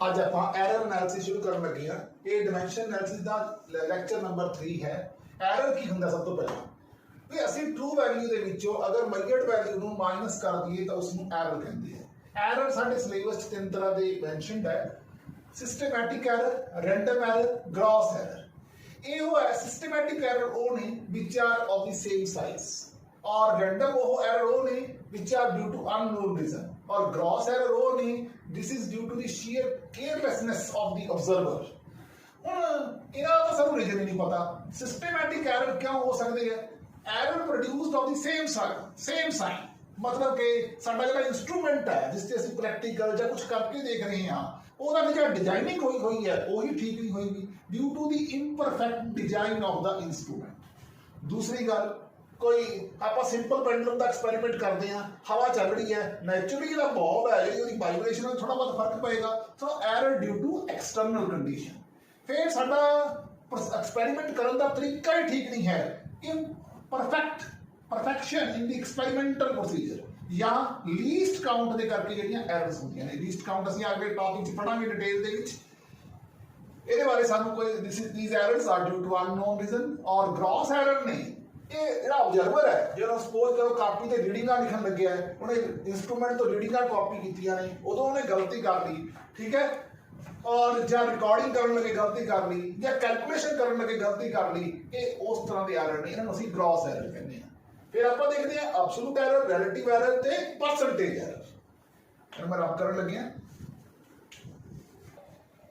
ਅੱਜ ਆਪਾਂ error analysis ਸ਼ੁਰੂ ਕਰਨ ਲੱਗੇ ਹਾਂ। ਇਹ ਡਾਇਮੈਂਸ਼ਨ ਐਨਾਲਿਸਿਸ ਦਾ ਲੈਕਚਰ ਨੰਬਰ 3 ਹੈ। ਐਰਰ ਕੀ ਹੁੰਦਾ ਸਭ ਤੋਂ ਪਹਿਲਾਂ ਵੀ ਅਸੀਂ ਟਰੂ ਵੈਲਿਊ ਦੇ ਵਿੱਚੋਂ ਅਗਰ ਮਈਅਰਡ ਵੈਲਿਊ ਨੂੰ ਮਾਈਨਸ ਕਰ ਦਈਏ ਤਾਂ ਉਸ ਨੂੰ ਐਰਰ ਕਹਿੰਦੇ ਆ। ਐਰਰ ਸਾਡੇ ਸਿਲੇਬਸ 'ਚ ਤਿੰਨ ਤਰ੍ਹਾਂ ਦੇ ਮੈਂਸ਼ਨਡ ਹੈ: systematic error, random error, gross error. ਇਹ ਉਹ ਹੈ ਸਿਸਟਮੈਟਿਕ ਐਰਰ ਉਹ ਨੇ ਵਿਚ are of the same size, और रैंडम वो एरर वो नहीं which are due to unknown reason, और gross error वो नहीं this is due to the sheer carelessness of the observer। ਹੁਣ ਇਹਨਾਂ ਦਾ ਸਾਨੂੰ ਰੀਜ਼ਨ ਹੀ ਨਹੀਂ ਪਤਾ। ਸਿਸਟਮੈਟਿਕ ਐਰਰ ਕਿਉਂ ਹੋ ਸਕਦੇ ਹੈ? Error produced of the same sign, मतलब ਕਿ ਸਾਡਾ ਜਿਹੜਾ ਇਨਸਟਰੂਮੈਂਟ ਹੈ ਜਿਸ ਤੇ ਅਸੀਂ ਪ੍ਰੈਕਟੀਕਲ ਜਾਂ ਕੁਝ ਕਰਕੇ ਦੇਖ ਰਹੇ ਹਾਂ ਉਹਦਾ ਜਿਹੜਾ ਡਿਜ਼ਾਈਨਿੰਗ ਹੋਈ ਹੈ ਉਹੀ ਠੀਕ ਨਹੀਂ ਹੋਈ due to the ਇਮਪਰਫੈਕਟ design of the instrument. ਦੂਸਰੀ ਗੱਲ, कोई आप सिंपल पेंडुलम का एक्सपेरिमेंट करते हैं, हवा चल रही है, नैचुरली जो बॉब है जी वाइब्रेशन में थोड़ा बहुत फर्क पएगा, तो error due to external condition. फिर साडा एक्सपेरिमेंट करने का तरीका ही ठीक नहीं है, perfection in the experimental procedure या लीस्ट काउंट दे करके ਜਿਹੜੀਆਂ एरर्स ਹੁੰਦੀਆਂ ਨੇ। लीस्ट काउंट ਅਸੀਂ ਅੱਗੇ ਟੌਪਿਕ 'ਚ ਪੜਾਂਗੇ ਡਿਟੇਲ ਦੇ ਵਿੱਚ। ਇਹਦੇ ਬਾਰੇ ਸਾਨੂੰ ਕੋਈ these errors are due to unknown reason, और ग्रॉस एरर नहीं। ਇਹ ਜਿਹੜਾ ਆਬਜ਼ਰਵਰ ਹੈ ਜਦੋਂ ਸਪੋਜ਼ ਕਰੋ ਕਾਪੀ ਤੇ ਰੀਡਿੰਗਾਂ ਲਿਖਣ ਲੱਗਿਆ ਹੈ, ਉਹਨੇ ਇਨਸਟਰੂਮੈਂਟ ਤੋਂ ਰੀਡਿੰਗਾਂ ਕਾਪੀ ਕੀਤੀਆਂ ਨੇ, ਉਦੋਂ ਉਹਨੇ ਗਲਤੀ ਕਰ ਲਈ, ਠੀਕ ਹੈ, ਔਰ ਜਾਂ ਰਿਕਾਰਡਿੰਗ ਕਰਨ ਲੱਗੇ ਗਲਤੀ ਕਰ ਲਈ ਜਾਂ ਕੈਲਕੂਲੇਸ਼ਨ ਕਰਨ ਲੱਗੇ ਗਲਤੀ ਕਰ ਲਈ, ਇਹ ਉਸ ਤਰ੍ਹਾਂ ਦੇ ਐਰਰ ਨੇ, ਇਹਨਾਂ ਨੂੰ ਅਸੀਂ ਗ੍ਰॉस ਐਰਰ ਕਹਿੰਦੇ ਹਾਂ। ਫਿਰ ਆਪਾਂ ਦੇਖਦੇ ਹਾਂ ਐਬਸੋਲੂਟ ਐਰਰ, ਰਿਲੇਟਿਵ ਐਰਰ ਤੇ ਪਰਸੈਂਟੇਜ ਐਰਰ। ਹੁਣ ਮੈਂ ਰੱਬ ਕਰਨ ਲੱਗਿਆ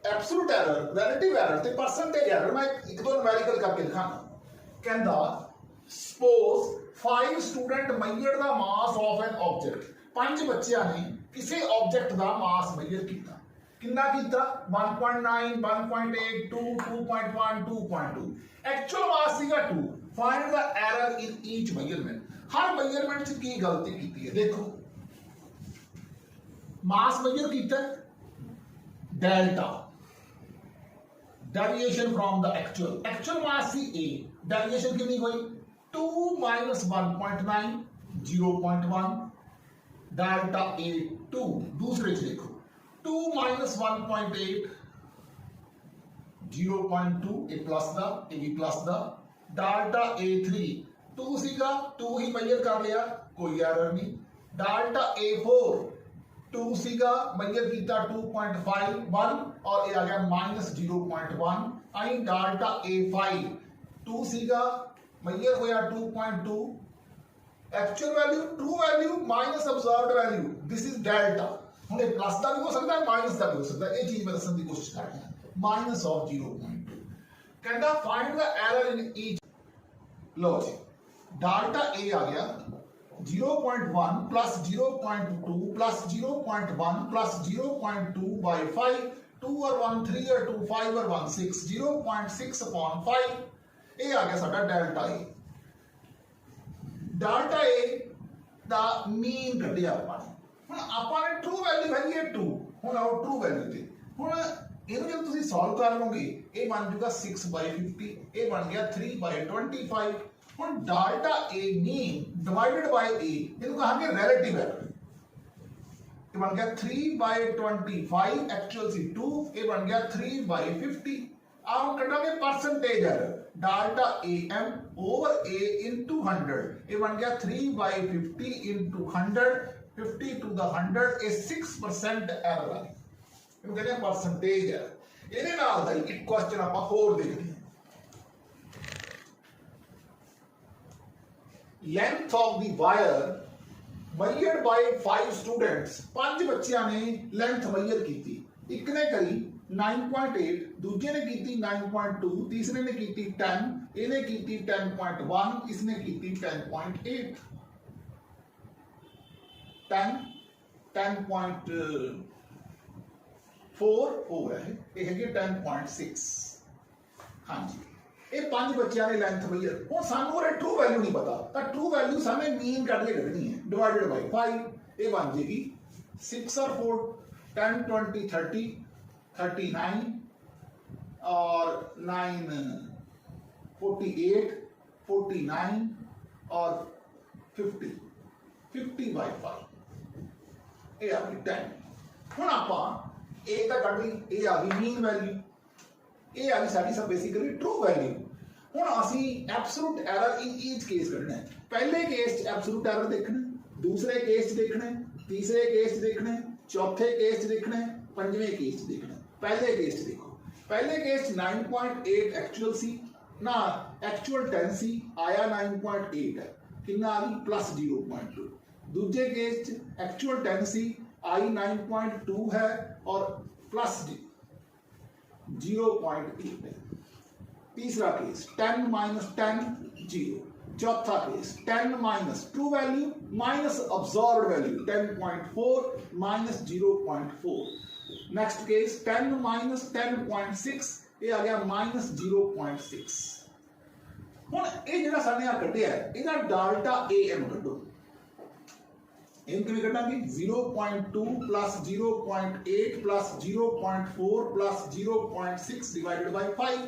ਐਬਸੋਲੂਟ ਐਰਰ, ਰਿਲੇਟਿਵ ਐਰਰ ਤੇ ਪਰਸੈਂਟੇਜ ਐਰਰ। ਮੈਂ ਇੱਕ ਦੋ ਨੂਮੈਰੀਕਲ ਕਰਕੇ ਦਿਖਾਣਾ। ਕਹਿੰਦਾ suppose 5 student measured the mass of an object। 5 ਬੱਚਿਆਂ ਨੇ ਕਿਸੇ ਆਬਜੈਕਟ ਦਾ ਮਾਸ ਮੇਜਰ ਕੀਤਾ। ਕਿੰਨਾ ਕੀਤਾ? 1.9, 1.8, 2, 2.1, 2.2। ਐਕਚੁਅਲ ਮਾਸ ਸੀਗਾ 2। Find the error in each measurement. ਹਰ ਮੇਜਰਮੈਂਟ 'ਚ ਕੀ ਗਲਤੀ ਕੀਤੀ ਹੈ ਦੇਖੋ। ਮਾਸ ਮੇਜਰ ਕੀਤਾ delta, deviation from the actual mass सी A, डेविएशन कितनी हुई? 2 minus 1.9, 0.1, डेल्टा A 2। दूसरे से देखो 2 minus 1.8, 0.2, A plus the A B plus the delta A 3 2 सीगा 2 ही मेजर कर लिया, कोई एरर नहीं। डेल्टा A 4 2 सीगा मेजर किया 2.51 और ये आ गया -0.1। आई डेल्टा A5 2 सीगा मेजर होया 2.2। Actual value true value minus observed value, this is delta. हुण ये प्लस दा भी हो सकता है, माइनस दा भी हो सकता है। ये चीज मैं दसण दी कोशिश कर रहा हूं। माइनस ऑफ 0.2 कहता find the error in each. लो जी डेल्टा A आ गया 0.1 plus 0.2 plus 0.1 plus 0.2 by 5, 2 और 1 3 और 2 5 और 1 6, 0.6 upon 5। ਇਹ ਆ ਗਿਆ ਸਾਡਾ ਡੈਲਟਾ A। ਡੈਲਟਾ A ਦਾ ਮੀਨ ਕੱਢਿਆ ਆਪਾਂ ਨੇ। ਹੁਣ ਆਪਾਂ ਨੇ ਟਰੂ ਵੈਲਿਊ ਹੈਗੀ ਹੈ 2। ਹੁਣ ਆਓ ਟਰੂ ਵੈਲਿਊ ਤੇ। ਹੁਣ ਇਹਨੂੰ ਜਦੋਂ ਤੁਸੀਂ ਸੋਲਵ ਕਰ ਲਓਗੇ ਇਹ ਬਣ ਜਾਊਗਾ 6/50, ਇਹ ਬਣ ਗਿਆ 3/25। ਹੁਣ delta A mean divided by A, ਇਹਨੂੰ ਕਹਾਂਗੇ ਰਿਲੇਟਿਵ ਐਰਰ। ਇਹ ਬਣ ਗਿਆ 3/25, ਐਕਚੁਅਲ ਸੀ 2, ਇਹ ਬਣ ਗਿਆ 3/50। ਆਹ ਕੱਢਾਂਗੇ percentage error, delta AM over A into 100, ये बन गया 3/50 into 100, 50 to the 100 is 6% error आ गई। इनको कहते हैं परसेंटेज एरर। ਇਹਦੇ ਨਾਲ ਦਾ ਇੱਕ ਕੁਐਸਚਨ ਆਪਾਂ ਹੋਰ ਦੇਖਦੇ ਹਾਂ। length of the wire measured by 5 students। 5 ਬੱਚਿਆਂ ਨੇ ਲੈਂਥ ਮੇਜਰ ਕੀਤੀ। ਇੱਕ ਨੇ ਕਰੀ 9.8, दूजे ने की 9.2, तीसरे ने की 10, इन्हें की 10.1, इसने की 10.8। 10.4 हो गया है, ये है 10.6। हाँ जी, ये 5 बच्चों ने लेंथ मेजर। हुण सानू और ट्रू वैल्यू नहीं पता, तो ट्रू वैल्यू सामने मीन कट के कढनी है डिवाइडेड बाई 5। ये बन जाएगी 6 और 4 10 20 30 39 और 9 48 49 और 50 by 5। ये आपकी 10। ਹੁਣ ਆਪਾਂ ए तो कट ली, ये आ गई मीन वैल्यू, ये आ गई साडी सब बेसिकली ट्रू वैल्यू। हुण असीं absolute error in each case कढना है। पहले केस च एब्सोल्यूट एरर देखना, दूसरे केस च देखना, तीसरे केस च देखना, चौथे केस च देखना, पंजवें केस च देखना। पहले केस च देखो, पहले केस 9.8 एक्चुअल सी ना, एक्चुअल 10 सी आया 9.8 है, कितना आ गई प्लस 0.2। दूजे केस एक्चुअल 10 सी आई 9.2 है और प्लस 0.8 है। तीसरा केस 10 माइनस 10 0। चौथा case 10 minus true value minus observed value 10.4 minus 0.4। Next case 10 minus 10.6, ये आ गया माइनस 0.6। हुण ये जिहड़ा साडे आ कढिया है, इहदा डाल्टा AM कढो। एम किवें कढांगे 0.2 plus 0.8 plus 0.4 plus 0.6 divided by 5।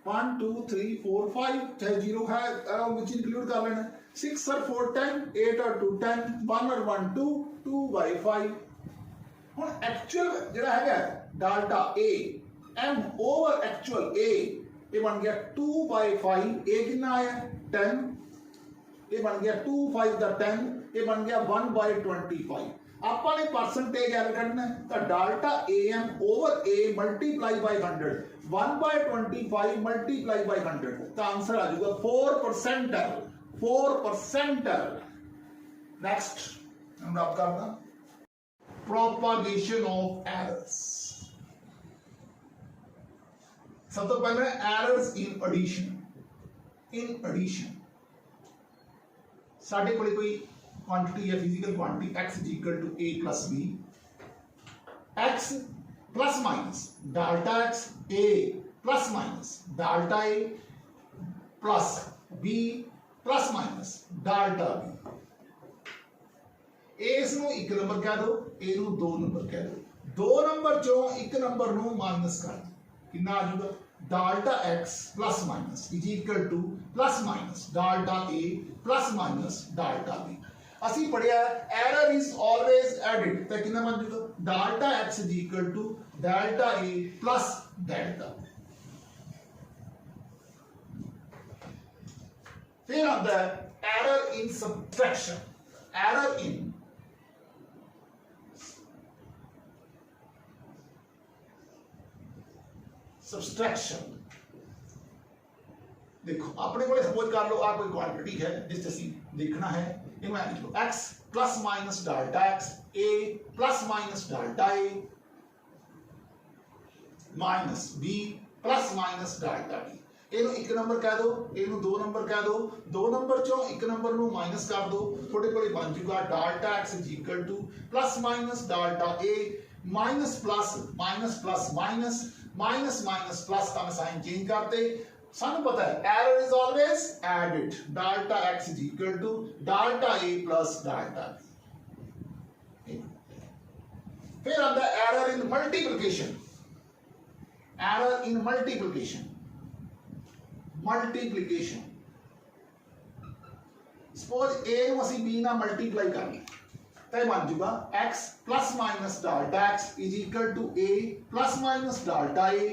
1 2 3 4 5 चाहे 0 है विच इंक्लूड कर लेना। 6 और 4 10, 8 और 2 10, 1 और 1 2, 2 by 5। हुण एक्चुअल जिहड़ा हैगा delta A M over actual A, ये बन गया 2 by 5। A कितना आया 10, ये बन गया 2 5 दा 10, ये बन गया 1 by 25। ਆਪਾਂ ਨੇ परसेंटेज एरर ਕੱਢਣਾ है तो delta AM over A multiply by 100, 1 by 25 multiply by 100, तो आंसर आ जाएगा 4% एरर, 4% एरर। नेक्स्ट हम बात करना प्रोपागेशन ऑफ एरर्स। सब तो पहले errors in addition. In addition साडे कोले कोई क्वांटिटी है, physical quantity x is equal to a plus b, x plus minus delta x, a plus minus delta a plus b plus minus delta b। इस नूं 1 number कह दो, a नूं 2 number कह दो। 2 नंबर चों 1 नंबर नूं माइनस कर दो, कितना आ जाएगा delta x plus minus is equal to plus minus delta a plus minus delta b। असी पढ़िया एरर इज ऑलवेज एडिड, तो कितना बन जाएगा delta x is equal to delta a plus delta. फिर आता है error in subtraction. Error in subtraction देखो, अपने को सपोज कर लो आ कोई क्वांटिटी है जिस असी देखना है, इनमें लिख लो x plus minus delta x, a plus minus delta a minus b plus minus delta b। ਇਹਨੂੰ 1 नंबर कह दो, ਇਹਨੂੰ 2 नंबर कह दो। 2 नंबर चों 1 नंबर ਨੂੰ माइनस कर दो, ਤੁਹਾਡੇ ਕੋਲੇ ਬਣ ਜੂਗਾ delta x is equal to plus minus delta a minus plus minus plus minus minus minus plus का साइन चेंज करते। सानू पता है error is always added, delta x is equal to delta a plus delta b। फिर आता है error in multiplication. Error in multiplication, multiplication suppose a ਨੂੰ ਅਸੀਂ b ਨਾਲ ਮਲਟੀਪਲਾਈ ਕਰਨਾ ਤਾਂ ਬਣ ਜਾਊਗਾ x plus minus delta x is equal to a plus minus delta a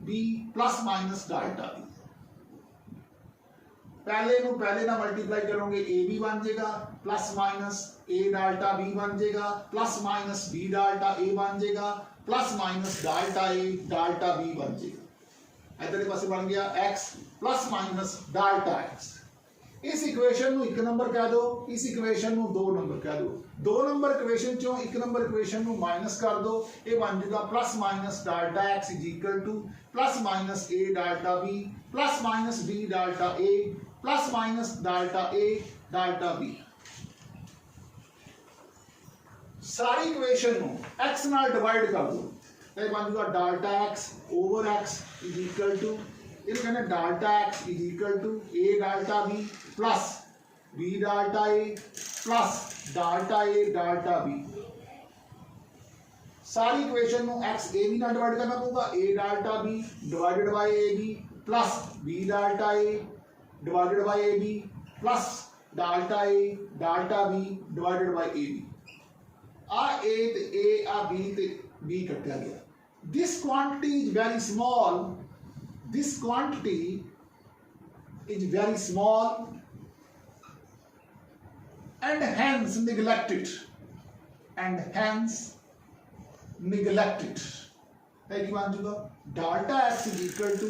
b plus minus delta b। पहले नु पहले ना मल्टीप्लाई करोगे a भी बन जाएगा plus minus a delta b बन जाएगा plus minus b delta a बन जाएगा plus minus delta a delta b बन जाएगा। इधर पासे बन गया x plus minus delta x। इस इक्वेशन नु 1 नंबर कह दो, इस इक्वेशन नु 2 नंबर कह दो। 2 नंबर इक्वेशन चों 1 नंबर इक्वेशन नु माइनस कर दो, ये बन जाएगा plus minus delta x is equal to plus minus a delta b plus minus b delta a plus minus delta a delta b। सारी इक्वेशन नु x नाल डिवाइड कर दो, ये बन जाएगा delta x over x is equal to इस कहने delta x is equal to a delta b plus b delta a plus delta a delta b। सारी इक्वेशन नु x a b नाल डिवाइड करना पड़ेगा, a delta b divided by a b plus b delta a divided by a b plus delta a delta b divided by a b। आ a ते a आ b ते b कटिया गया। This quantity is very small, this quantity is very small and hence neglected, and hence neglected। है कि मान चुका delta x is equal to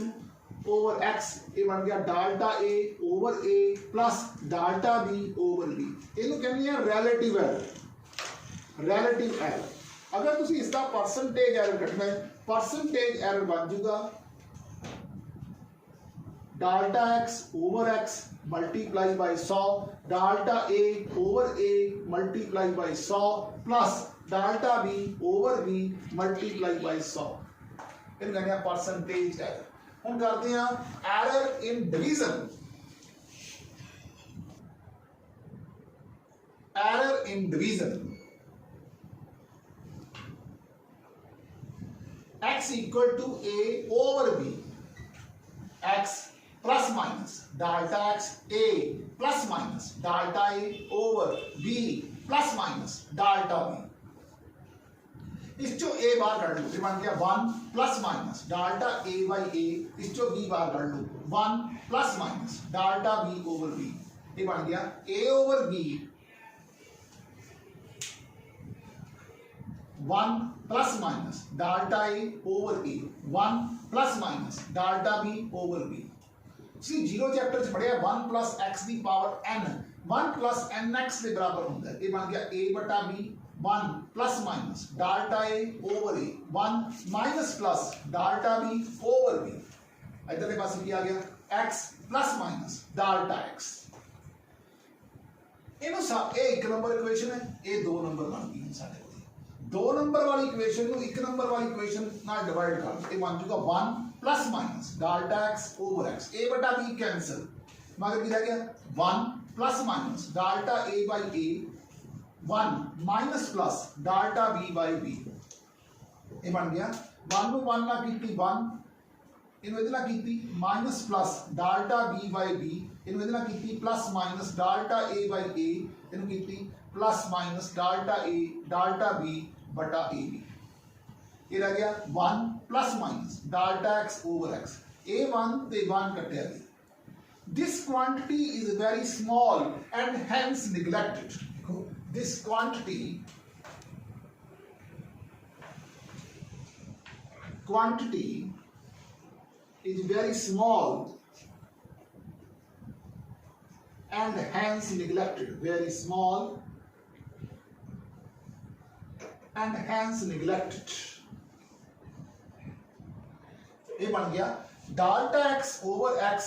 over x, ये बन गया delta a over a plus delta b over b। ਇਹਨੂੰ ਕਹਿੰਦੇ ਆ ਰਿਲੇਟਿਵ एरर, रिलेटिव एरर। अगर तुसी इसका परसेंटेज एरर कटना है, परसेंटेज एरर बन जाऊगा delta x over x multiply by 100, delta a over a multiply by 100 plus delta b over b multiply by 100। इन कहते हैं परसेंटेज एरर। हम करते हैं error in division, error in division. x equal to a over b, x plus minus delta x a plus minus delta a over b plus minus delta b। इस चो a बार कर लो, बन गया 1 plus minus delta a by a, इस चो b बार कर लो 1 plus minus delta b over b, ये बन गया a over b 1 plus minus delta a over a 1 plus minus delta b over b। सी जीरो चैप्टर च पढ़िया 1 plus x the power n, 1 plus nx के बराबर होता है। ये बन गया a बटा b 1 plus minus delta a over a 1 minus plus delta b over b। इधर के पास क्या आ गया x plus minus delta x। इनो सा ए 1 नंबर इक्वेशन है, ए 2 नंबर बन गई साडे कोल। 2 नंबर वाली इक्वेशन को 1 नंबर वाली इक्वेशन नाल डिवाइड कर, ये बन जाएगा 1 plus minus delta x over x, a बटा b कैंसिल, मगर क्या गया 1 plus minus delta a by a 1 minus plus delta b by b। ये बन गया 1 ਨੂੰ 1 ਨਾਲ ਕੀਤੀ 1, ਇਹਨੂੰ ਇਹਦੇ ਨਾਲ ਕੀਤੀ minus plus delta b by b, ਇਹਨੂੰ ਇਹਦੇ ਨਾਲ ਕੀਤੀ plus minus delta a by a, ਇਹਨੂੰ ਕੀਤੀ plus minus delta a delta b बटा a b। ये रह गया 1 plus minus delta x over x, a1 ते 1 कटिया गया। This quantity is very small and hence neglected. देखो this quantity is very small and hence neglected, very small and hence neglected. ये बन गया delta x over x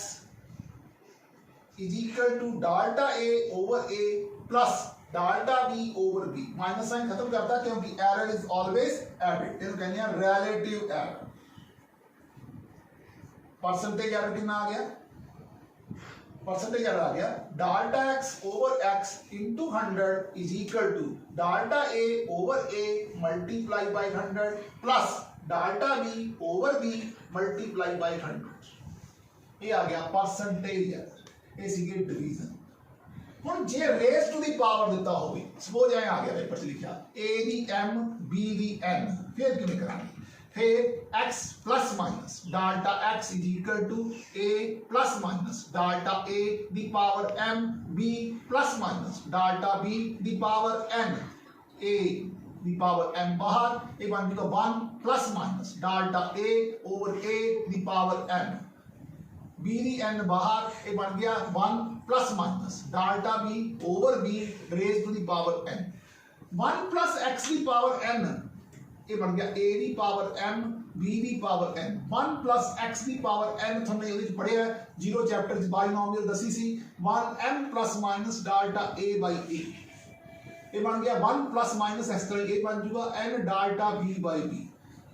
is equal to delta a over a plus delta b over b। Minus sign खत्म करता है क्योंकि error is always added, इनको कहते हैं रिलेटिव एरर। परसेंटेज एरर कितना आ गया, परसेंटेज एरर आ गया delta x over x into 100 is equal to delta a over a multiply by 100 plus delta b over b multiply by 100। ये आ गया परसेंटेज एरर। ये सीगे डिवीजन। हुन जे रेज टू दी पावर दिता होवे, सपोज ऐ आ गया पेपर च लिखा a the m b the n, फिर किवें करांगे, फिर x plus minus delta x is equal to a plus minus delta a the power m b plus minus delta b the power n, a the power m बाहर, ये बन गया 1 plus minus delta a over a the power n, b the n बाहर, ये बन गया 1 plus minus delta b over b raise to the power n। 1 plus x the power n, ये बन गया a the power m b the power n। 1 plus x the power n तुमने ये पढ़िया जीरो चैप्टर बाइनोमियल दसी सी 1m plus minus delta a by a। ये बन गया 1 प्लस माइनस इस तरह ये बन जाएगा n delta b by b।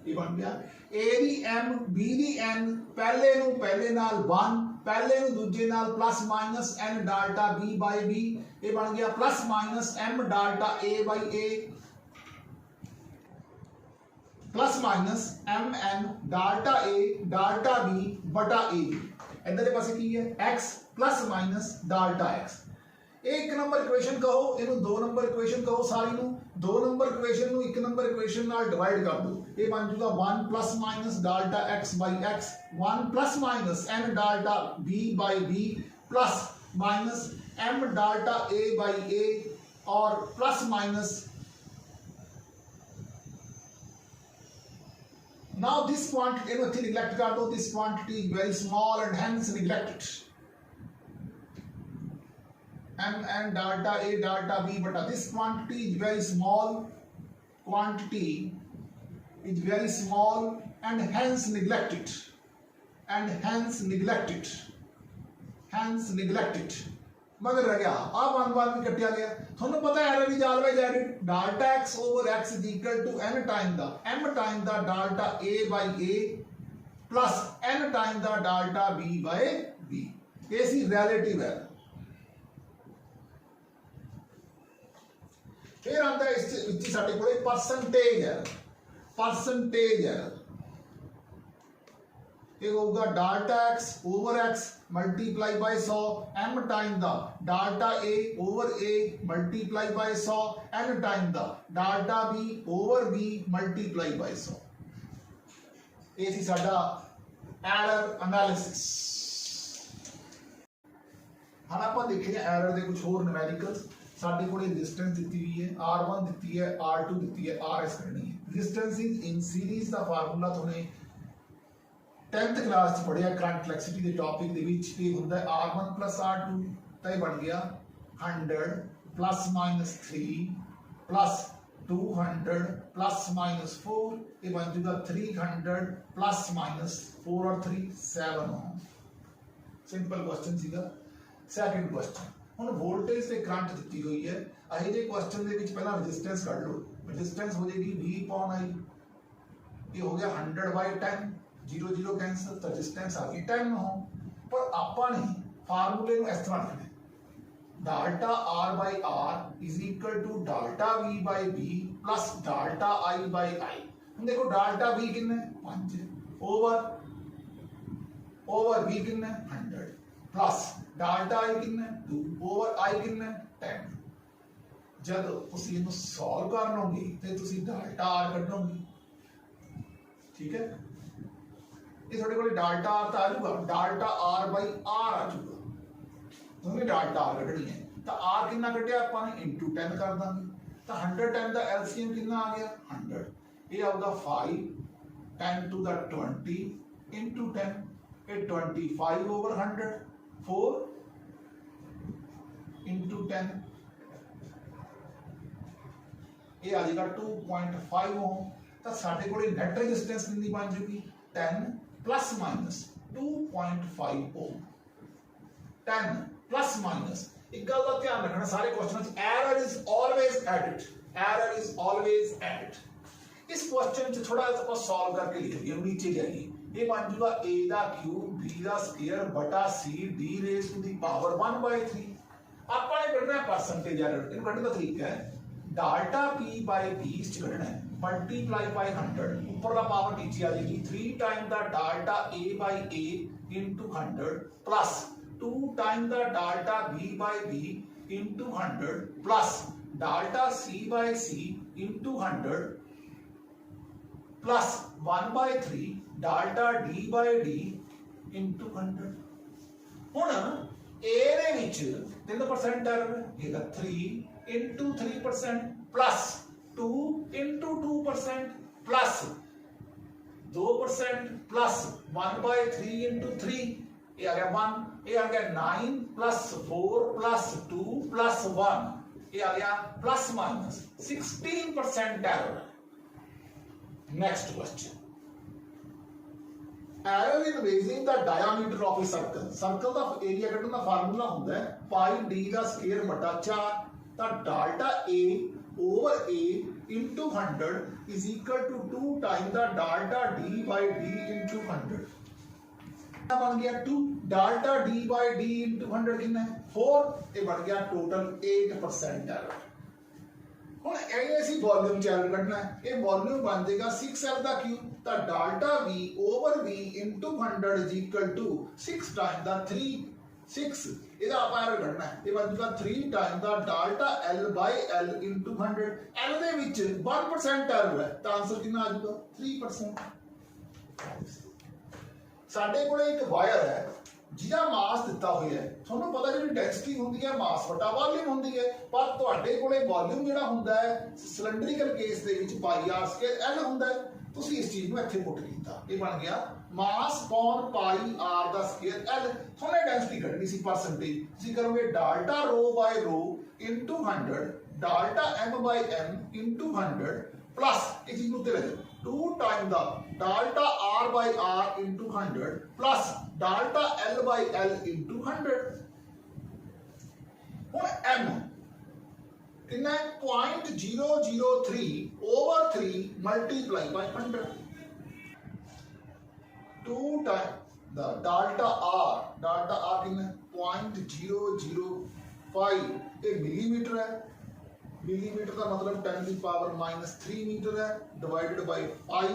ये बन गया a the m b the n, पहले नु पहले नाल 1, पहले नु दूजे नाल plus minus n delta b by b। ये बन गया plus minus m delta a by a plus minus m n delta a delta b बटा a b। इधर पासे की है x plus minus delta x। एक नंबर इक्वेशन कहो, इनू दो नंबर इक्वेशन कहो, सारी नू दो नंबर इक्वेशन नू एक नंबर इक्वेशन नाल डिवाइड कर दो, ये बन जूगा 1 plus minus delta x by x, 1 plus minus n delta b by b plus minus m delta a by a और plus minus now this quantity neglect कर दो, this quantity is very small and hence neglected, m delta a delta b, but this quantity is very small, quantity is very small and hence neglected, and hence neglected, hence neglected मगर रह गया अब one भी कटिया गया। थोनों पता है error is always added, delta x over x is equal to n time the delta a by a plus n time the delta b by b, ये सी रिलेटिव है। फिर आंदा इस विच साडे कोले परसेंटेज है, परसेंटेज है, ये होगा delta x over x multiply by 100 m time the delta a over a multiply by 100 n time the delta b over b multiply by 100। ये सी साडा एरर एनालिसिस। हम आप देखिए एरर दे कुछ और न्यूमेरिकल्स, साडे कोले रेजिस्टेंस दी हुई है, R1 दी है, R2 दी है, RS करनी है। रेजिस्टेंस इन सीरीज दा फार्मूला तुमने 10th क्लास च पढ़िया करंट फ्लैक्सिटी के टॉपिक दे विच ये हुंदा है R1 प्लस R2, तो ये बन गया 100 plus minus 3 plus 200 plus minus 4, ये बन जाएगा 300 प्लस माइनस 4 और 3 7 ओम। सिंपल क्वेश्चन सीगा। सेकंड क्वेश्चन, हुण वोल्टेज ते करंट दित्ती हुई है, अही जे क्वेश्चन दे विच पहला रेजिस्टेंस कढ लो, रेजिस्टेंस हो जाएगी V/I, ये हो गया 100/10, 0 0 कैंसल, तो रेजिस्टेंस आ गई 10 ओम। पर आपां ने फार्मूले ਨੂੰ इस तरह लिखना है, delta R by R is equal to delta V by B plus delta I by I। हम देखो डाल्टा V कितना है 5 ओवर V कितना है 100 प्लस डाल्टा I कितना है 2 ओवर I कितना है 10। जब तुसी इनू सॉल्व कर लोगे तो तुसी डाल्टा R कढोगे, ठीक है। ये थोड़े को डाल्टा R तो आ जाऊगा, डाल्टा R बाई R आ जाऊगा, तुम्हें डाल्टा R कढ़नी है, तो R कितना कटिया अपन इंटू 10 कर देंगे, तो 100 टाइम द एलसीएम कितना आ गया 100, ये आऊगा 5 10 टू द 20 इंटू 10, ये 25 ओवर 100, 4 इंटू 10, ये आ जाएगा 2.5 ओम। तो साढ़े को नेट रेजिस्टेंस कितनी बन जाएगी 10 plus minus 2.5 ohm, 10 plus minus. एक गल का ध्यान रखना सारे क्वेश्चन में, error is always added, error is always added. इस क्वेश्चन च थोड़ा सा सॉल्व करके लिख दिया, नीचे जाइए, ये बन जाएगा a दा क्यूब b दा स्क्वायर बटा c d raise to the power 1/3। ਆਪਾਂ ਨੇ ਕੱਢਣਾ ਹੈ परसेंटेज एरर, ਇਹਨੂੰ ਕੱਢਣ ਦਾ ਤਰੀਕਾ ਹੈ डाल्टा p बाय b च ਕੱਢਣਾ है मल्टीप्लाई बाय 100, ऊपर दा पावर नीचे आ जाएगी 3 time the delta a by a into 100 plus 2 time the delta b by b into 100 plus delta c by c into 100 plus 1/3 delta d by d into 100। हुण a दे विच 3% error है, 3 into 3% plus 2 into 2% plus 2% plus 1/3 into 3, ये आ गया 1, ये आ गया 9 प्लस 4 प्लस 2 प्लस 1, ये आ गया plus minus 16% error. Next question, error in raising the diameter of a circle, circle का एरिया कढण दा फार्मूला हुंदा है पाई d दा स्क्वायर बटा 4, ता delta a over a into 100 is equal to 2 time the delta d by d into 100, बन गया 2 delta d by d into 100 कितना है 4, ये बन गया टोटल 8% एरर। हुण ऐसी वॉल्यूम च एरर कढना है, ये वॉल्यूम बन जाएगा 6L दा क्यूब, ता delta v over v into 100 is equal to 6 time the 3 6 ਇਹਦਾ ਆਪਾਂ ਐਰਰ ਕੱਢਣਾ ਹੈ। ਇਹ ਬਣ ਜਾਊਗਾ 3 ਟਾਈਮ ਦਾ ਡਾਲਟਾ L ਬਾਈ L ਇਨਟੂ 100। L ਦੇ ਵਿੱਚ 1% ਐਰਰ ਹੈ ਤਾਂ ਆਨਸਰ ਕਿੰਨਾ ਆ ਜਾਊਗਾ 3%। ਸਾਡੇ ਕੋਲੇ ਇੱਕ ਵਾਇਰ ਹੈ ਜਿਹਦਾ ਮਾਸ ਦਿੱਤਾ ਹੋਇਆ ਹੈ। ਤੁਹਾਨੂੰ ਪਤਾ ਜਿਹੜੀ ਡੈਂਸਿਟੀ ਹੁੰਦੀ ਹੈ ਮਾਸ ਵਟਾ ਵੋਲਿਊਮ ਹੁੰਦੀ ਹੈ, ਪਰ ਤੁਹਾਡੇ ਕੋਲੇ ਵੋਲਿਊਮ ਜਿਹੜਾ ਹੁੰਦਾ ਹੈ ਸਿਲੰਡਰੀਕਲ ਕੇਸ ਦੇ ਵਿੱਚ ਪਾਈ ਆਰ ਸਕੁਅਰ L ਹੁੰਦਾ ਹੈ। ਤੁਸੀਂ ਇਸ ਚੀਜ਼ ਨੂੰ ਇੱਥੇ ਪੁੱਟ ਕੀਤਾ, ਇਹ ਬਣ ਗਿਆ ਮਾਸ ਪੌਨ ਪਾਈ ਆਰ ਦਾ ਸਕੁਅਰ L। ਤੁਹਾਨੂੰ ਡੈਂਸਿਟੀ ਕੱਢਣੀ ਸੀ ਪਰਸੈਂਟੇਜ, ਤੁਸੀਂ ਕਰੋਗੇ delta rho by rho into 100 delta m by m into 100 plus इस चीज उत्ते ले 2 time the delta r by r into 100 plus delta l by l into 100। हुन m कितना है 0.003 over 3 multiply by 100। 2 time the delta r कितना 0.005 ये millimetre है। मिलीमीटर का मतलब 10 की पावर -3 मीटर है डिवाइडेड बाय 5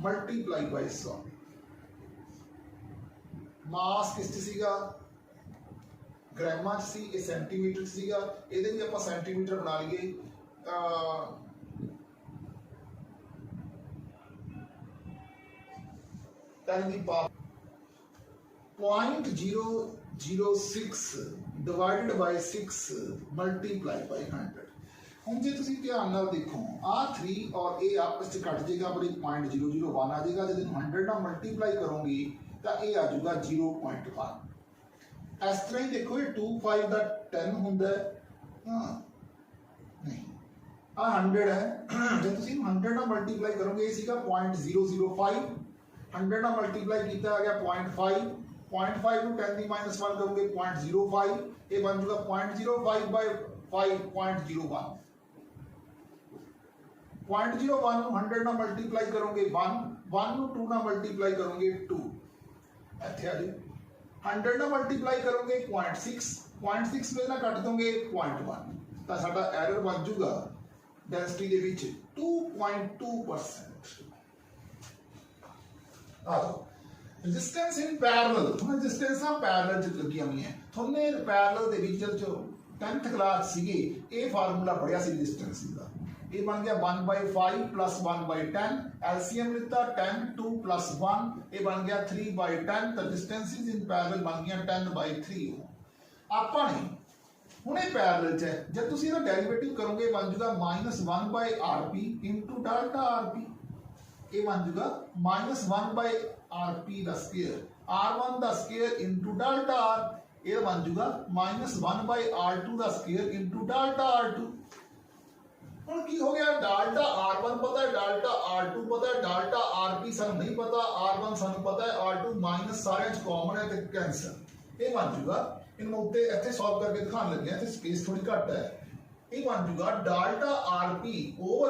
मल्टीप्लाई बाय 100। मास किस च सीगा ग्रामां च सी, ये सेंटीमीटर च सीगा। ਇਹਦੇ ਵੀ ਆਪਾਂ सेंटीमीटर बना लिए 10 की power 0.006 divided by 6 multiply by 100। ਹੁਣ ਜੇ ਤੁਸੀਂ ਧਿਆਨ ਨਾਲ ਦੇਖੋ ਆ 3 और ए आपस में कट जाएगा पर 0.001 आ जाएगा। जब 100 ਨਾਲ ਮਲਟੀਪਲਾਈ ਕਰੋਗੇ ਤਾਂ ਇਹ ਆ ਜਾਊਗਾ 0.1। ਇਸ ਤਰ੍ਹਾਂ ਹੀ ਦੇਖੋ ਇਹ 25 ਦਾ 10 ਹੁੰਦਾ ਹੈ। ਹਾਂ ਨਹੀਂ ਆ 100 ਹੈ। ਜੇ ਤੁਸੀਂ 100 ਨਾਲ ਮਲਟੀਪਲਾਈ ਕਰੋਗੇ ਇਹ ਸੀਗਾ 0.005। 100 ਨਾਲ ਮਲਟੀਪਲਾਈ ਕੀਤਾ ਆ ਗਿਆ 0.5। 0.5 ਨੂੰ 10 ਦੀ -1 ਕਰੋਗੇ 0.05। ਇਹ ਬਣ ਜਾਊਗਾ 0.05 ਬਾਈ 5.01। 0.01 ਨੂੰ 100 ਨਾਲ ਮਲਟੀਪਲਾਈ ਕਰੋਗੇ 1 1 ਨੂੰ 2 ਨਾਲ ਮਲਟੀਪਲਾਈ ਕਰੋਗੇ 2 ਇੱਥੇ ਆ ਜੀ। 100 ਨਾਲ ਮਲਟੀਪਲਾਈ ਕਰੋਗੇ 0.6 0.6 ਦੇ ਨਾਲ ਕੱਟ ਦੋਗੇ 0.1 ਤਾਂ ਸਾਡਾ ਐਰਰ ਬਣ ਜਾਊਗਾ ਡੈਂਸਿਟੀ ਦੇ ਵਿੱਚ 2.2%। ਆਓ ਰੈਜ਼ਿਸਟੈਂਸ ਇਨ ਪੈਰਲਲ। ਹੁਣ ਰੈਜ਼ਿਸਟੈਂਸ ਆ ਪੈਰਲਲ ਚ ਲੱਗੀਆਂ ਹੋਈਆਂ। ਤੁਹਾਨੂੰ ਪੈਰਲਲ ਦੇ ਵਿੱਚ ਜਦ 10th ਕਲਾਸ ਸੀਗੇ ਇਹ ਫਾਰਮੂਲਾ ਪੜਿਆ ਸੀ ਰੈਜ਼ਿਸਟੈਂਸ ਦਾ। ये बन गया 1/5 प्लस 1/10 एलसीएम लिखता 10 2 प्लस 1 ये बन गया 3/10 तो डिस्टेंसेस इन पैरेलल बन गया 10/3। ਆਪਾਂ ਨੇ ਹੁਣੇ ਪੈरेलल ਚ ਜਦ ਤੁਸੀਂ ਇਹਦਾ ਡੈਰੀਵੇਟਿਵ ਕਰੋਗੇ ਬਣ ਜਾਊਗਾ -1/rp ਇਨਟੂ ਡਾਲਟਾ rp। ਇਹ ਬਣ ਜਾਊਗਾ -1/rp ਦਾ ਸਕੁਅਰ r1 ਦਾ ਸਕੁਅਰ ਇਨਟੂ ਡਾਲਟਾ r। ਇਹ ਬਣ ਜਾਊਗਾ -1/r2 ਦਾ ਸਕੁਅਰ ਇਨਟੂ ਡਾਲਟਾ r2। ਹੁਣ ਕੀ ਹੋ ਗਿਆ ਡਾਲਟਾ r1 ਪਤਾ ਹੈ ਡਾਲਟਾ r2 ਪਤਾ ਹੈ ਡਾਲਟਾ rp ਸਾਨੂੰ ਨਹੀਂ ਪਤਾ r1 ਸਾਨੂੰ ਪਤਾ ਹੈ r2 ਮਾਈਨਸ ਸਾਰਿਆਂ ਚ ਕਾਮਨ ਹੈ ਤੇ ਕੈਂਸਲ। ਇਹ ਬਣ ਜਾਊਗਾ ਇਹਨੂੰ ਉੱਤੇ ਇੱਥੇ ਸੋਲਵ ਕਰਕੇ ਦਿਖਾਉਣ ਲੱਗੇ ਤੇ ਸਪੇਸ ਥੋੜੀ ਘੱਟ ਹੈ। ਇਹ ਬਣ ਜਾਊਗਾ ਡਾਲਟਾ rp ਓਵਰ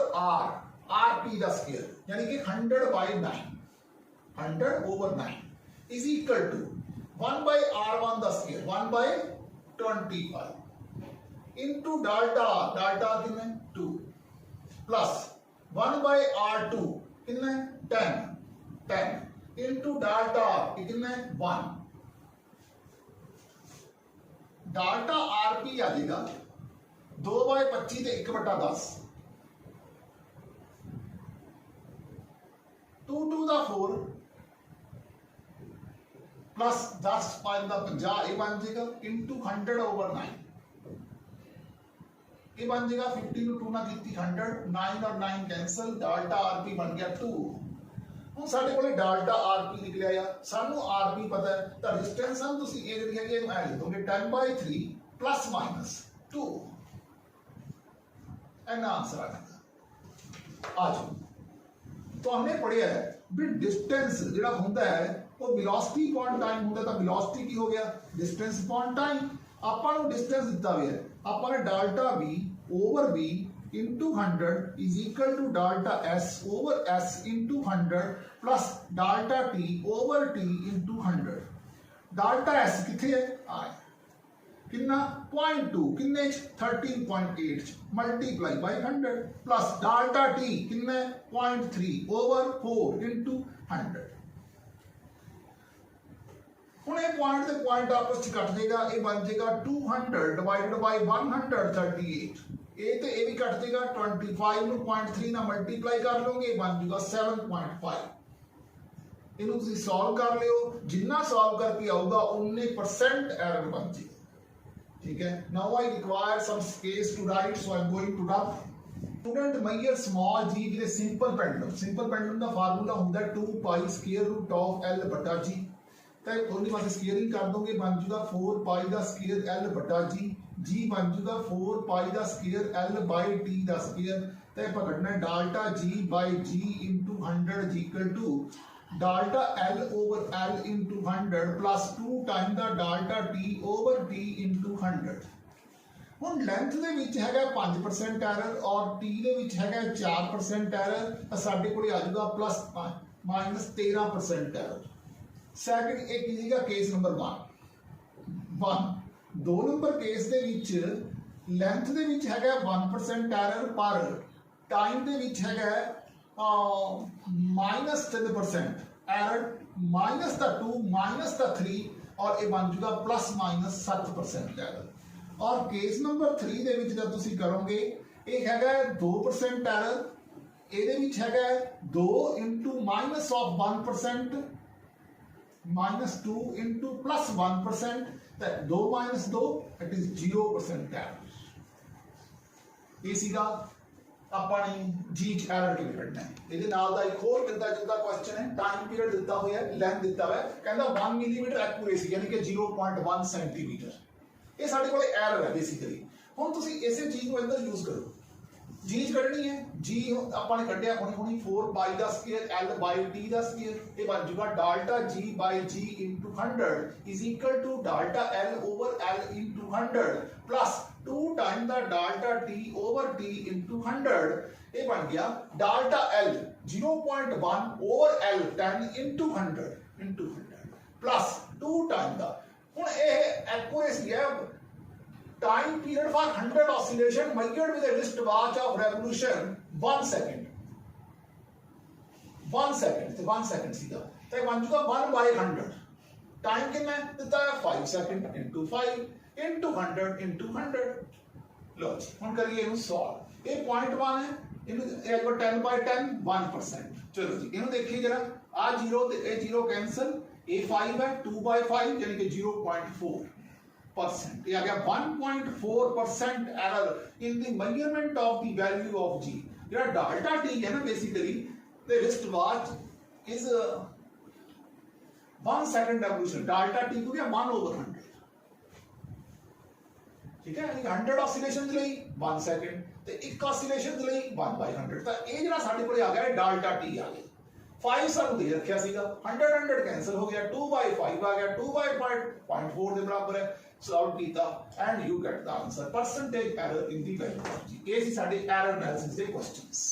rp ਦਾ ਸਕੁਅਰ ਯਾਨੀ ਕਿ 100/9 100 over 9 is equal to 1/r1 ਦਾ ਸਕੁਅਰ 1/25 इनटू डाल्टा कितने 2 प्लस 1/r2 कितने 10 इनटू डाल्टा कितने 1। डाल्टा rp आ जाएगा 2/25 ते 1/10 2 2 दा 4 प्लस 10 5 दा 50 ये बन जाएगा इनटू 100/9। ये बन जाएगा 50 ਨੂੰ 2 ਨਾਲ ਕੀਤੀ 100 9 और 9 कैंसल डाल्टा rp बन गया 2। ਹੁਣ ਸਾਡੇ ਕੋਲੇ डाल्टा rp ਨਿਕਲਿਆ ਆ ਸਾਨੂੰ rp ਪਤਾ ਹੈ ਤਾਂ ਰੈਜ਼ਿਸਟੈਂਸ ਹਮ ਤੁਸੀਂ ਇਹ ਜਿਹੜੀ ਹੈਗੀ ਇਹਨੂੰ ਐ ਲਿਖ ਦੋਗੇ 10/3 प्लस माइनस 2 एना आंसर आ जाएगा। आज तो हमने पढ़िया है भी डिस्टेंस ਜਿਹੜਾ ਹੁੰਦਾ ਹੈ ਉਹ वेलोसिटी अपॉन टाइम ਹੁੰਦਾ ਤਾਂ वेलोसिटी ਕੀ ਹੋ ਗਿਆ डिस्टेंस अपॉन टाइम। ਆਪਾਂ ਨੂੰ डिस्टेंस ਦਿੱਤਾ ਹੋਇਆ ਹੈ ਆਪਾਂ ਨੇ delta v over v into 100 is equal to delta s over s into 100 plus delta t over t into 100। delta s किथे है आए कितना 0.2 किन्ने 13.8 multiply by 100 plus delta t किन्ने 0.3 over 4 into 100। ਹੁਣ ਇਹ ਪੁਆਇੰਟ ਤੇ ਪੁਆਇੰਟ ਆਪਸ ਵਿੱਚ ਕੱਟ ਜਾਏਗਾ, ਇਹ ਬਣ ਜਾਏਗਾ 200 ਡਿਵਾਈਡਡ ਬਾਈ 138। ਇਹ ਤੇ ਇਹ ਵੀ ਕੱਟ ਜਾਏਗਾ, 25 ਨੂੰ 0.3 ਨਾਲ ਮਲਟੀਪਲਾਈ ਕਰ ਲਓਗੇ, ਇਹ ਬਣ ਜਾਏਗਾ 7.5। ਇਹਨੂੰ ਤੁਸੀਂ ਸੋਲਵ ਕਰ ਲਿਓ, ਜਿੰਨਾ ਸੋਲਵ ਕਰਕੇ ਆਊਗਾ ਉਨੇ % ਐਰਰ ਬਣ ਜਾਏਗਾ। ठीक है, now I require some space to write, so I am going to rub. Student measure small g with a simple pendulum. Simple pendulum ਦਾ ਫਾਰਮੂਲਾ ਹੁੰਦਾ 2 pi square root of l ਬਟਾ g। ਤਾਂ ਉਹਦੇ ਵਾਸਤੇ ਸਕੁਅਰਿੰਗ ਕਰ ਦੋਗੇ, ਬਣ ਜਾਊਗਾ 4 ਪਾਈ ਦਾ ਸਕੁਅਰ l ਬਟਾ g। g ਬਣ ਜਾਊਗਾ 4 ਪਾਈ ਦਾ ਸਕੁਅਰ l ਬਾਈ t ਦਾ ਸਕੁਅਰ। ਤਾਂ ਆਪਾਂ ਕੱਢਣਾ delta g by g into 100 is equal to delta L over L into 100 plus 2 times the delta T over T into 100। ਹੁਣ length ਦੇ ਵਿੱਚ ਹੈਗਾ 5% ਐਰਰ ਔਰ T ਦੇ ਵਿੱਚ ਹੈਗਾ 4% ਐਰਰ, ਤਾਂ ਸਾਡੇ ਕੋਲ ਆ ਜਾਊਗਾ ਪਲੱਸ ਮਾਈਨਸ 13% ਐਰਰ। ਸੈਕਿੰਡ ਇਹ ਕੀ ਸੀਗਾ, ਕੇਸ ਨੰਬਰ 1। 2 ਨੰਬਰ ਕੇਸ ਦੇ ਵਿੱਚ ਲੈਂਥ ਦੇ ਵਿੱਚ ਹੈਗਾ 1% ਐਰਰ, ਪਰ ਟਾਈਮ ਦੇ ਵਿੱਚ ਹੈਗਾ minus 10% error, minus the 2 minus the 3 और ये बन जाएगा प्लस माइनस 7% एरर। और केस नंबर 3 ਦੇ ਵਿੱਚ ਜਦ ਤੁਸੀਂ ਕਰੋਗੇ ਇਹ ਹੈਗਾ 2% एरर, ਇਹਦੇ ਵਿੱਚ ਹੈਗਾ 2 into minus of 1% minus 2 into plus 1%, तो 2 माइनस 2 इट इज 0% एरर। ये सीधा ਆਪਾਂ ਨੇ ਜੀ ਐਰਰ ਕਿਵੇਂ ਕੱਢਣਾ ਹੈ। ਇਹਦੇ ਨਾਲ ਦਾ ਇੱਕ ਹੋਰ ਮਿਲਦਾ ਜੁਲਦਾ ਕੁਐਸਚਨ ਹੈ, ਟਾਈਮ ਪੀਰੀਅਡ ਦਿੱਤਾ ਹੋਇਆ ਹੈ, ਲੈਂਥ ਦਿੱਤਾ ਹੋਇਆ ਹੈ, ਕਹਿੰਦਾ 1 ਮਿਲੀਮੀਟਰ ਐਕੂਰੇਸੀ ਯਾਨੀ ਕਿ 0.1 ਸੈਂਟੀਮੀਟਰ। ਇਹ ਸਾਡੇ ਕੋਲ ਐਰਰ ਹੈ ਬੇਸਿਕਲੀ। ਹੁਣ ਤੁਸੀਂ ਇਸੇ ਚੀਜ਼ ਨੂੰ ਅੰਦਰ ਯੂਜ਼ ਕਰੋ, ਜੀ ਕੱਢਣੀ ਹੈ। ਜੀ ਆਪਾਂ ਨੇ ਕੱਢਿਆ ਹੁਣੀ 4 ਪਾਈ ਦਾ ਸਕੁਅਰ l ਬਾਈ t ਦਾ ਸਕੁਅਰ, ਇਹ ਬਣ ਜਾਊਗਾ ਡਾਲਟਾ g by g into 100 is equal to ਡਾਲਟਾ l over l into 100 plus 2 times the delta t over t into 100। ਇਹ ਬਣ ਗਿਆ ਡਾਲਟਾ l 0.1 over l 10 into 100 plus 2 times ਦਾ। ਹੁਣ ਇਹ ਐਕੂਰੇਸੀ ਹੈ। Time period for 100 oscillation measured with a wristwatch of revolution 1 second। 1 second ਤੇ 1 second सीधा तो बन चुका 1 by 100। टाइम कितना है देता है 5 सेकंड into 5 into 100 into 100। लो जी हम करिए इन्हें सॉल्व। ये पॉइंट 1 है, इन्हें एक बार 10 by 10 1%। चलो जी इन्हें देखिए जरा, आ 0 ते ए 0 कैंसिल, ए 5 है 2 by 5 यानी कि 0.4%। ये आ गया 1.4% error in the measurement of the value of g। जो डाल्टा t है ना, basically the wrist watch is 1 second revolution. Delta t को गया 1 over 100, ठीक है, यानी 100 ऑसिलेशन ਲਈ 1 सेकंड ਤੇ 1 ऑसिलेशन ਲਈ 1 by 100। ਤਾਂ ਇਹ ਜਿਹੜਾ ਸਾਡੇ ਕੋਲੇ ਆ ਗਿਆ ਡਾਲਟਾ t ਆ ਗਿਆ। 5 ਸਾਨੂੰ ਦੇ ਰੱਖਿਆ ਸੀਗਾ, 100 कैंसिल हो गया, 2 by 5 आ गया, 2 by 0.4 ਦੇ ਬਰਾਬਰ ਹੈ। सॉल्व कीता and you get the answer, percentage error in the value of g। ਇਹ ਸੀ ਸਾਡੇ error analysis ਦੇ questions।